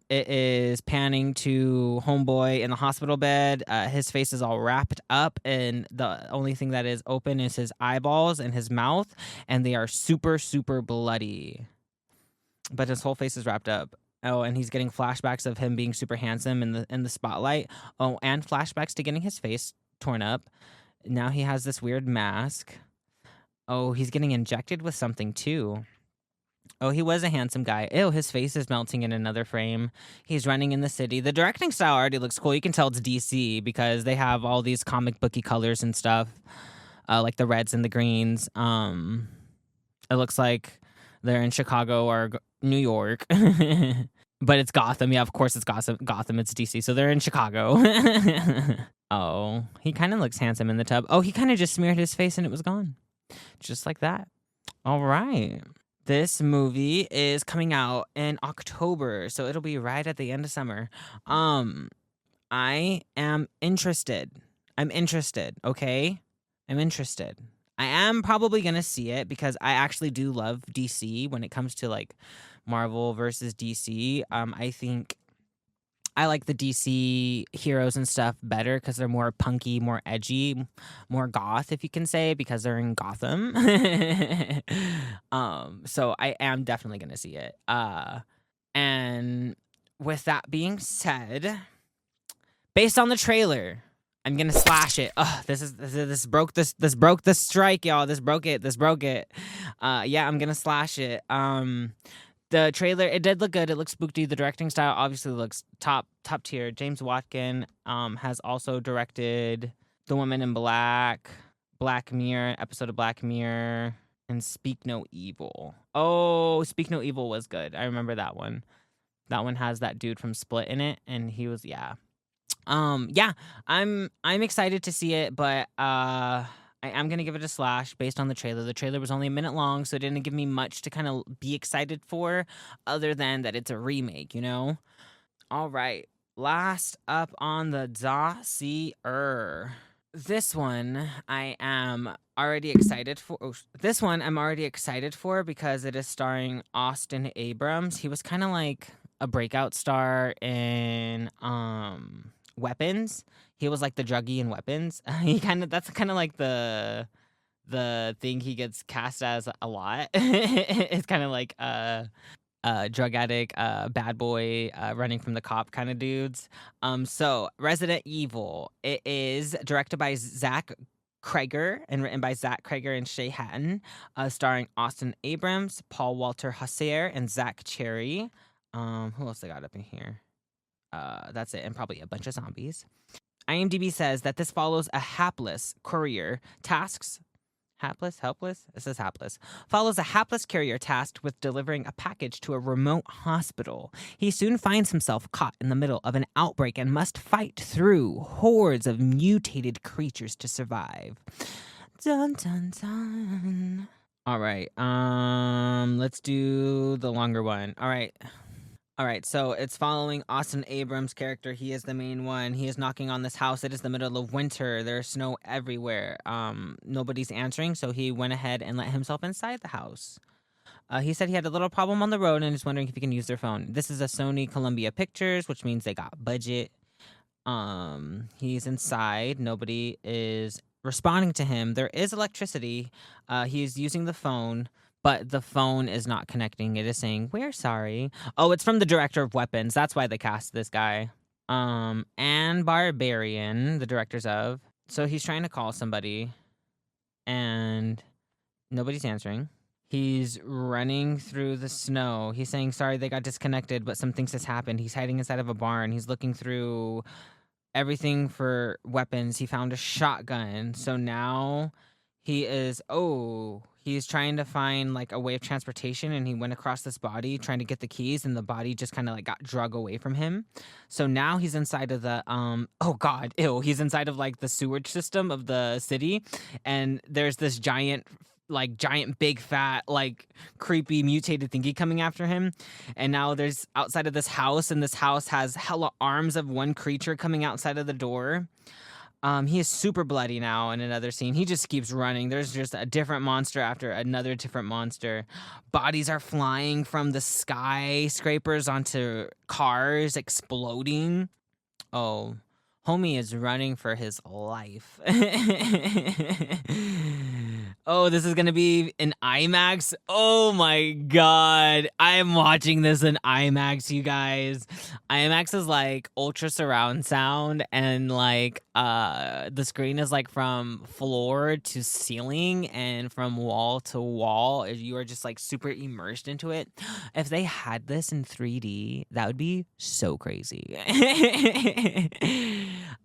it is panning to Homeboy in the hospital bed. His face is all wrapped up, and the only thing that is open is his eyeballs and his mouth, and they are super, super bloody. But his whole face is wrapped up. Oh, and he's getting flashbacks of him being super handsome in the spotlight. Oh, and flashbacks to getting his face torn up. Now he has this weird mask. Oh, he's getting injected with something too. Oh, he was a handsome guy. Ew, his face is melting in another frame. He's running in the city. The directing style already looks cool. You can tell it's DC because they have all these comic booky colors and stuff, like the reds and the greens. It looks like they're in Chicago or New York. But it's Gotham. Yeah, of course it's Gotham. It's DC. So they're in Chicago. Oh, he kind of looks handsome in the tub. Oh, he kind of just smeared his face and it was gone. Just like that. All right. This movie is coming out in October, so it'll be right at the end of summer. I am interested. I'm interested, okay? I'm interested. I am probably going to see it because I actually do love DC when it comes to Marvel versus DC. I think I like the DC heroes and stuff better because they're more punky, more edgy, more goth, if you can say, because they're in Gotham. So I am definitely going to see it. And with that being said, based on the trailer, I'm gonna slash it. This broke the strike, y'all. This broke it. Yeah, I'm gonna slash it. The trailer, it did look good. It looks spooky. The directing style obviously looks top tier. James Watkin has also directed The Woman in Black, Black Mirror, episode of Black Mirror, and Speak No Evil. Oh, Speak No Evil was good. I remember that one. That one has that dude from Split in it, and he was yeah, I'm excited to see it, but I am gonna give it a slash based on the trailer. The trailer was only a minute long, so it didn't give me much to kind of be excited for, other than that it's a remake, you know? All right, last up on the dossier. This one I am already excited for. This one I'm already excited for because it is starring Austin Abrams. He was kind of like a breakout star in Weapons. He was like the druggie in Weapons. That's kind of like the thing he gets cast as a lot. It's kind of like drug addict, bad boy, running from the cop kind of dudes. So Resident Evil. It is directed by Zach Kreger and written by Zach Kreger and Shay Hatton, starring Austin Abrams, Paul Walter Hauser, and Zach Cherry. Who else they got up in here? That's it, and probably a bunch of zombies. IMDb says that this follows a hapless courier helpless? It says hapless. Follows a hapless courier tasked with delivering a package to a remote hospital. He soon finds himself caught in the middle of an outbreak and must fight through hordes of mutated creatures to survive. Dun dun dun. All right, let's do the longer one. All right, so it's following Austin Abrams' character. He is the main one. He is knocking on this house. It is the middle of winter. There's snow everywhere. Nobody's answering, so he went ahead and let himself inside the house. He said he had a little problem on the road and is wondering if he can use their phone. This is a Sony Columbia Pictures, which means they got budget. He's inside. Nobody is responding to him. There is electricity. He's using the phone. But the phone is not connecting. It is saying, "We're sorry." Oh, it's from the director of Weapons. That's why they cast this guy. and Barbarian, the directors of. So he's trying to call somebody, and nobody's answering. He's running through the snow. He's saying, sorry, they got disconnected, but some things has happened. He's hiding inside of a barn. He's looking through everything for weapons. He found a shotgun. So now he's trying to find like a way of transportation, and he went across this body trying to get the keys, and the body just kind of like got drug away from him. So now he's inside of the he's inside of like the sewage system of the city, and there's this giant big fat like creepy mutated thingy coming after him. And now there's outside of this house, and this house has hella arms of one creature coming outside of the door. He is super bloody now in another scene. He just keeps running. There's just a different monster after another different monster. Bodies are flying from the skyscrapers onto cars, exploding. Oh, homie is running for his life. Oh, this is gonna be in IMAX. Oh my god. I'm watching this in IMAX, you guys. IMAX is like ultra surround sound, and like the screen is like from floor to ceiling and from wall to wall. You are just like super immersed into it. If they had this in 3D, that would be so crazy.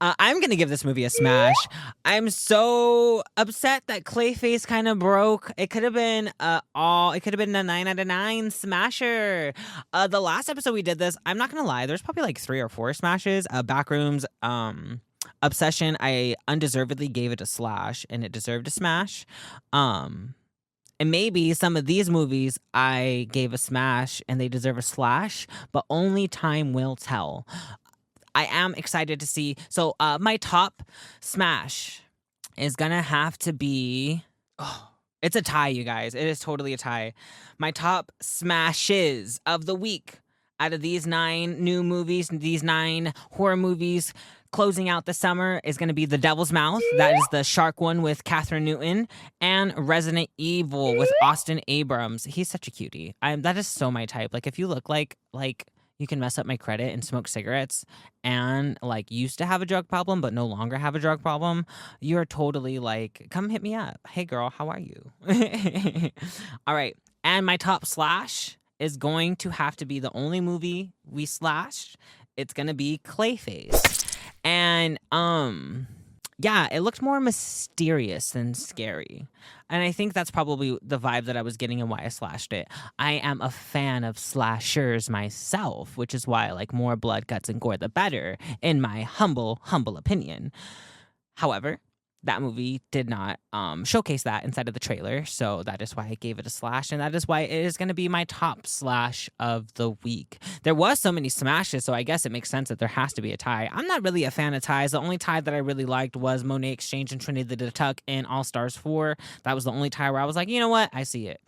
I'm gonna give this movie a smash. I'm so upset that Clayface kind of broke. It could have been a 9 out of 9 smasher. The last episode we did this, I'm not gonna lie, there's probably like 3 or 4 smashes. Backrooms, Obsession, I undeservedly gave it a slash, and it deserved a smash. And maybe some of these movies I gave a smash and they deserve a slash, but only time will tell. I am excited to see. So my top smash is gonna have to be, it's a tie, you guys. It is totally a tie. My top smashes of the week out of these 9 new movies, these 9 horror movies closing out the summer, is going to be The Devil's Mouth. That is the shark one with Catherine Newton, and Resident Evil with Austin Abrams. He's such a cutie. That is so my type. Like, if you look like you can mess up my credit and smoke cigarettes and like used to have a drug problem but no longer have a drug problem, you're totally like, come hit me up. Hey girl, how are you? All right. And my top slash is going to have to be the only movie we slashed. It's going to be Clayface. And yeah, it looked more mysterious than scary. And I think that's probably the vibe that I was getting and why I slashed it. I am a fan of slashers myself, which is why I like more blood, guts, and gore the better, in my humble opinion. However, that movie did not showcase that inside of the trailer, so that is why I gave it a slash, and that is why it is going to be my top slash of the week. There was so many smashes, so I guess it makes sense that there has to be a tie. I'm not really a fan of ties. The only tie that I really liked was Monet Exchange and Trinity the Tuck in All Stars 4. That was the only tie where I was like, you know what? I see it.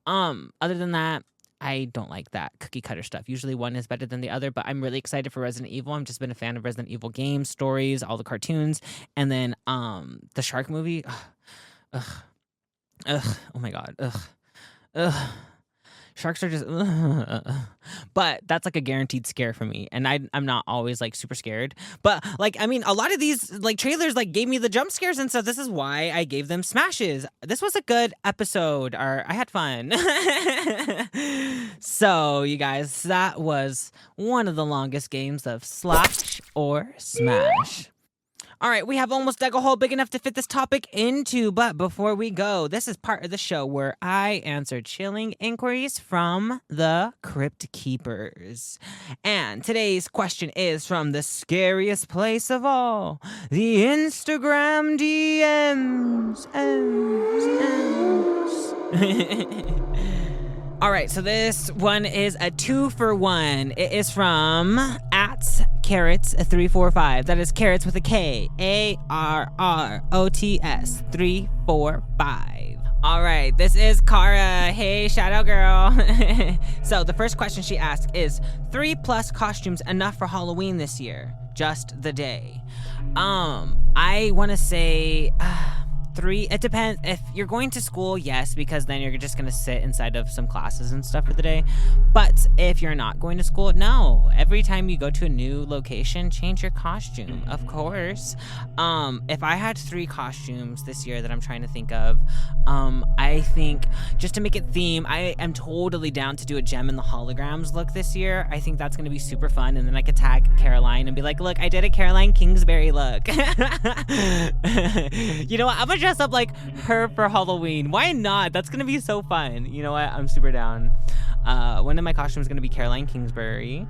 Other than that, I don't like that cookie cutter stuff. Usually one is better than the other, but I'm really excited for Resident Evil. I've just been a fan of Resident Evil games, stories, all the cartoons, and then the shark movie. Oh my god. Sharks are just, but that's like a guaranteed scare for me, and I'm not always like super scared. But like, I mean, a lot of these like trailers like gave me the jump scares and stuff. This is why I gave them smashes. This was a good episode. I had fun. So you guys, that was one of the longest games of slash or smash. All right, we have almost dug a hole big enough to fit this topic into, but before we go, this is part of the show where I answer chilling inquiries from the Crypt Keepers. And today's question is from the scariest place of all, the Instagram DMs. All right, so this one is a 2-for-1. It is from @Carrots345. That is carrots with a K. ARROTS 345. All right, this is Kara. Hey, shout out, girl. So the first question she asked is 3+ costumes enough for Halloween this year? Just the day. I want to say 3. It depends. If you're going to school, yes, because then you're just gonna sit inside of some classes and stuff for the day. But if you're not going to school, no. Every time you go to a new location, change your costume, of course. If I had 3 costumes this year that I'm trying to think of, I think just to make it theme, I am totally down to do a Gem in the Holograms look this year. I think that's gonna be super fun, and then I could tag Caroline and be like, look, I did a Caroline Kingsbury look. You know what? I'm gonna dress up like her for Halloween. Why not? That's gonna be so fun. You know what? I'm super down. One of my costumes is gonna be Caroline Kingsbury.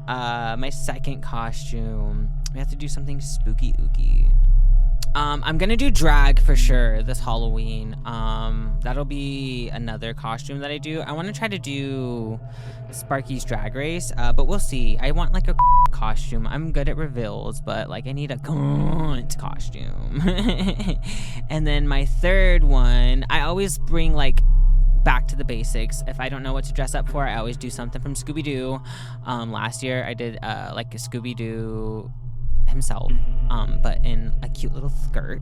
My second costume, we have to do something spooky ooky. I'm gonna do drag for sure this Halloween. That'll be another costume that I do. I want to try to do Sparky's Drag Race, but we'll see. I want like a costume. I'm good at reveals, but like I need a cunt costume. And then my third one, I always bring like back to the basics. If I don't know what to dress up for, I always do something from Scooby-Doo. Last year I did like a Scooby-Doo himself, but in a cute little skirt.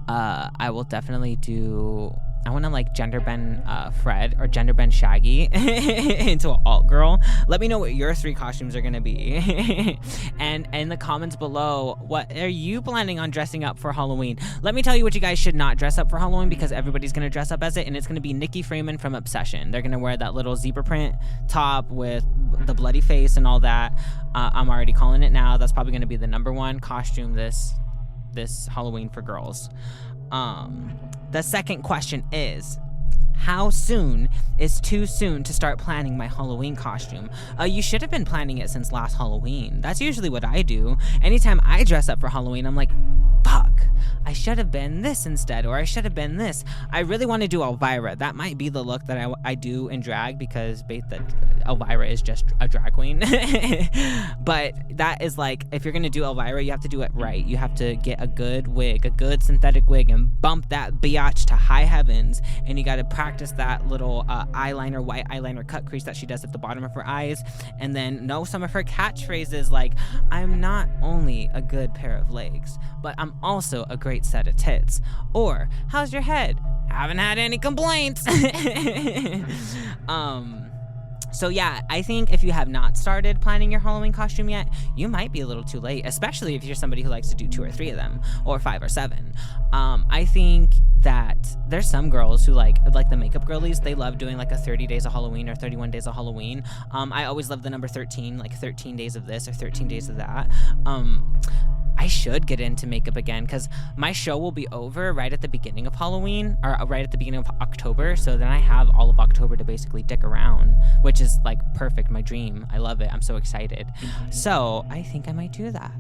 I will definitely do, I want to like gender bend Fred or gender bend Shaggy into an alt girl. Let me know what your 3 costumes are gonna be. And in the comments below, what are you planning on dressing up for Halloween? Let me tell you what you guys should not dress up for Halloween, because everybody's gonna dress up as it, and it's gonna be Nikki Freeman from Obsession. They're gonna wear that little zebra print top with the bloody face and all that. I'm already calling it now. That's probably gonna be the #1 costume this Halloween for girls. The second question is, how soon is too soon to start planning my Halloween costume? You should have been planning it since last Halloween. That's usually what I do. Anytime I dress up for Halloween, I'm like, fuck, I should have been this instead, or I should have been this. I really want to do Elvira. That might be the look that I do in drag, because Elvira is just a drag queen. But that is like, if you're going to do Elvira, you have to do it right. You have to get a good wig, a good synthetic wig, and bump that biatch to high heavens. And you got to practice that little eyeliner, white eyeliner cut crease that she does at the bottom of her eyes. And then know some of her catchphrases, like, I'm not only a good pair of legs, but I'm also a great set of tits. Or, how's your head? Haven't had any complaints. So yeah, I think if you have not started planning your Halloween costume yet, you might be a little too late, especially if you're somebody who likes to do 2 or 3 of them, or 5 or 7. I think that there's some girls who like the makeup girlies, they love doing like a 30 days of Halloween or 31 days of Halloween. I always love the number 13, like 13 days of this or 13 days of that. I should get into makeup again, because my show will be over right at the beginning of Halloween, or right at the beginning of October, so then I have all of October to basically dick around, which is like perfect, my dream. I love it. I'm so excited. So I think I might do that.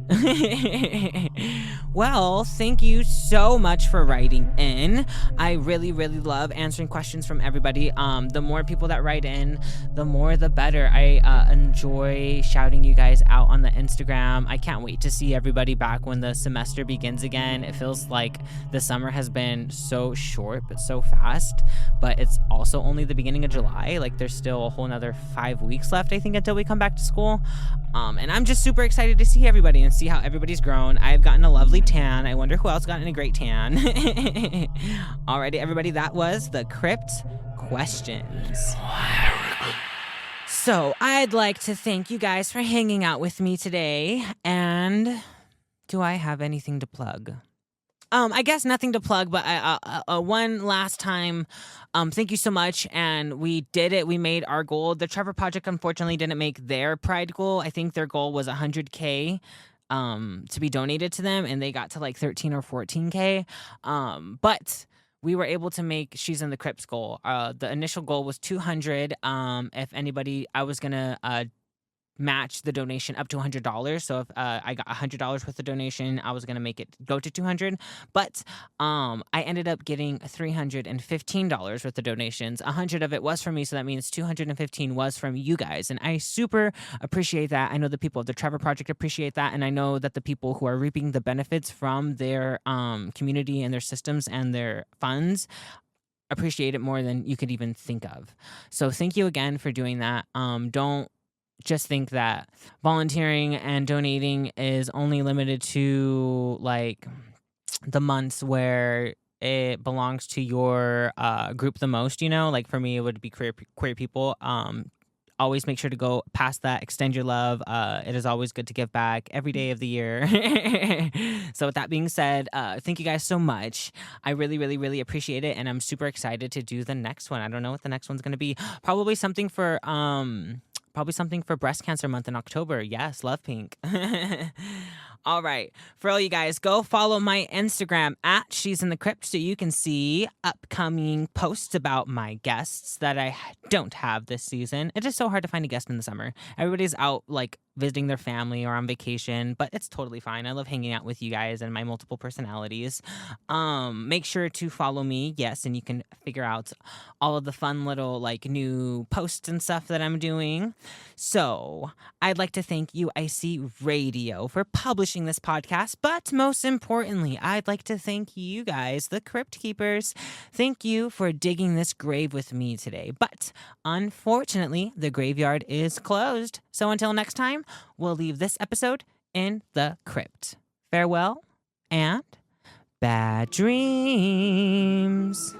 Well, thank you so much for writing in. I really, really love answering questions from everybody. The more people that write in, the more the better. I enjoy shouting you guys out on the Instagram. I can't wait to see everybody back when the semester begins again. It feels like the summer has been so short but so fast, but it's also only the beginning of July. Like, there's still a whole nother 5 weeks left, I think, until we come back to school. And I'm just super excited to see everybody and see how everybody's grown. I've gotten a lovely tan. I wonder who else got in a great tan. Alrighty, everybody, that was the Crypt questions. So I'd like to thank you guys for hanging out with me today. And do I have anything to plug? I guess nothing to plug, but one last time, thank you so much. And we did it. We made our goal. The Trevor Project, unfortunately, didn't make their Pride goal. I think their goal was 100K to be donated to them, and they got to like 13 or 14K. But we were able to make She's in the Crypt's goal. The initial goal was 200. If anybody, I was going to match the donation up to $100. So if I got $100 worth of donation, I was going to make it go to 200. But I ended up getting $315 worth of donations. 100 of it was from me, so that means 215 was from you guys. And I super appreciate that. I know the people of the Trevor Project appreciate that. And I know that the people who are reaping the benefits from their community and their systems and their funds appreciate it more than you could even think of. So thank you again for doing that. Don't just think that volunteering and donating is only limited to like the months where it belongs to your group the most, like for me, it would be queer people. Always make sure to go past that. Extend your love. It is always good to give back every day of the year. So with that being said, thank you guys so much. I really, really, really appreciate it. And I'm super excited to do the next one. I don't know what the next one's going to be. Probably something for Breast Cancer Month in October. Yes, love pink. All right. For all you guys, go follow my Instagram at She's in the Crypt so you can see upcoming posts about my guests that I don't have this season. It is so hard to find a guest in the summer. Everybody's out visiting their family or on vacation, but it's totally fine. I love hanging out with you guys and my multiple personalities. Make sure to follow me, yes, and you can figure out all of the fun little new posts and stuff that I'm doing. So I'd like to thank UIC Radio for publishing this podcast, but most importantly, I'd like to thank you guys, the Crypt Keepers. Thank you for digging this grave with me today. But unfortunately, the graveyard is closed. So until next time, we'll leave this episode in the crypt. Farewell and bad dreams.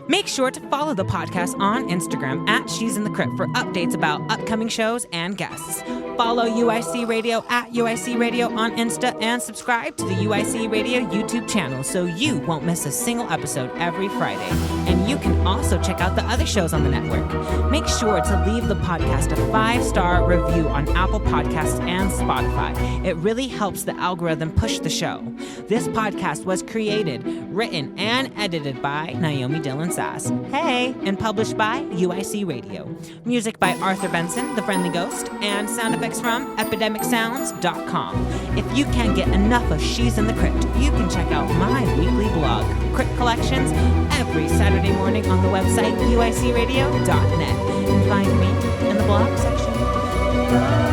Make sure to follow the podcast on Instagram at She's in the Crypt for updates about upcoming shows and guests. Follow UIC Radio at UIC Radio on Insta and subscribe to the UIC Radio YouTube channel so you won't miss a single episode every Friday. And you can also check out the other shows on the network. Make sure to leave the podcast a 5-star review on Apple Podcasts and Spotify. It really helps the algorithm push the show. This podcast was created, written, and edited by Niomi Dylan Sass. Hey! And published by UIC Radio. Music by Arthur Benson, The Friendly Ghost, and sound effects from epidemicsounds.com. If you can't get enough of She's in the Crypt, you can check out my weekly blog, Crypt Collections, every Saturday morning on the website uicradio.net. And find me in the blog section. Bye.